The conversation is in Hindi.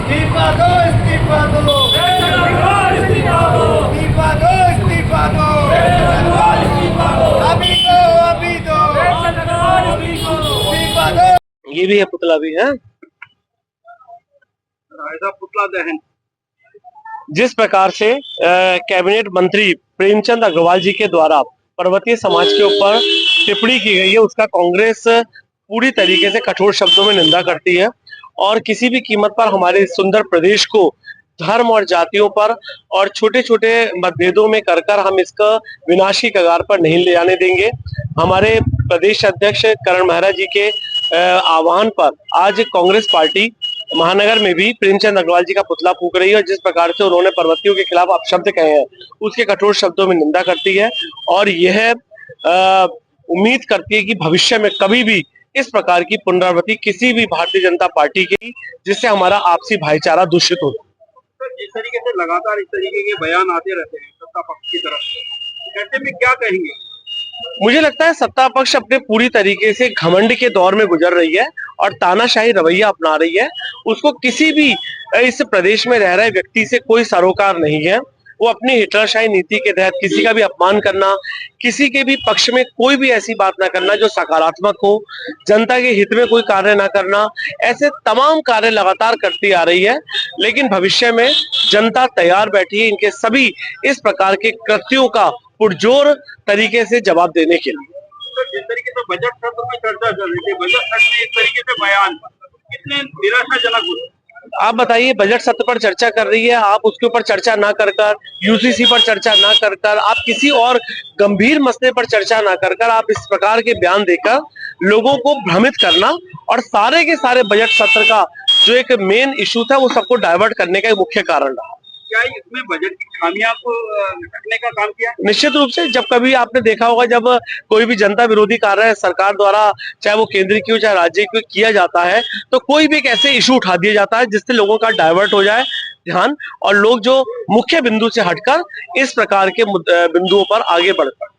इस्तीफा दो, इस्तीफा दो, इस्तीफा दो, इस्तीफा दो, इस्तीफा दो, अभी दो, अभी दो, इस्तीफा दो। ये भी है पुतला भी है। पुतला दहन जिस प्रकार से कैबिनेट मंत्री प्रेमचंद अग्रवाल जी के द्वारा पर्वतीय समाज के ऊपर टिप्पणी की गई है, उसका कांग्रेस पूरी तरीके से कठोर शब्दों में निंदा करती है और किसी भी कीमत पर हमारे इस सुंदर प्रदेश को धर्म और जातियों पर और छोटे छोटे मतभेदों में कर हम इसका विनाशी कगार पर नहीं ले जाने देंगे। हमारे प्रदेश अध्यक्ष करण मेहरा जी के आह्वान पर आज कांग्रेस पार्टी महानगर में भी प्रेमचंद अग्रवाल जी का पुतला फूंक रही है और जिस प्रकार से उन्होंने पर्वतियों के खिलाफ अपशब्द कहे हैं उसके कठोर शब्दों में निंदा करती है और यह उम्मीद करती है कि भविष्य में कभी भी इस प्रकार की पुनरावृत्ति किसी भी भारतीय जनता पार्टी की जिससे हमारा आपसी भाईचारा दूषित हो। जिस तरीके से लगातार इस तरीके के बयान आते रहते हैं सत्ता पक्ष की तरफ से, ऐसे में क्या कहेंगे? मुझे लगता है सत्ता पक्ष अपने पूरी तरीके से घमंड के दौर में गुजर रही है और तानाशाही रवैया अपना रही है। उसको किसी भी इस प्रदेश में रह रहे व्यक्ति से कोई सरोकार नहीं है। वो अपनी हिटलरशाही नीति के तहत किसी का भी अपमान करना, किसी के भी पक्ष में कोई भी ऐसी बात ना करना जो सकारात्मक हो, जनता के हित में कोई कार्य ना करना, ऐसे तमाम कार्य लगातार करती आ रही है। लेकिन भविष्य में जनता तैयार बैठी है इनके सभी इस प्रकार के कृत्यों का पुरजोर तरीके से जवाब देने के लिए। तो जिस तरीके से बजट सत्र में चर्चा चल रही थी, बजट सत्र में इस तरीके से बयान कितने निराशाजनक होते? आप बताइए, बजट सत्र पर चर्चा कर रही है, आप उसके ऊपर चर्चा ना कर यूसीसी पर चर्चा ना कर आप किसी और गंभीर मसले पर चर्चा ना कर आप इस प्रकार के बयान देकर लोगों को भ्रमित करना और सारे के सारे बजट सत्र का जो एक मेन इशू था वो सबको डाइवर्ट करने का एक मुख्य कारण रहा। क्या इसमें बजट की खामियां को निपटने का काम किया? निश्चित रूप से जब कभी आपने देखा होगा जब कोई भी जनता विरोधी कार्य सरकार द्वारा चाहे वो केंद्र की हो चाहे राज्य की किया जाता है तो कोई भी एक ऐसे इशू उठा दिया जाता है जिससे लोगों का डाइवर्ट हो जाए ध्यान और लोग जो मुख्य बिंदु से हटकर इस प्रकार के बिंदुओं पर आगे बढ़ पाए।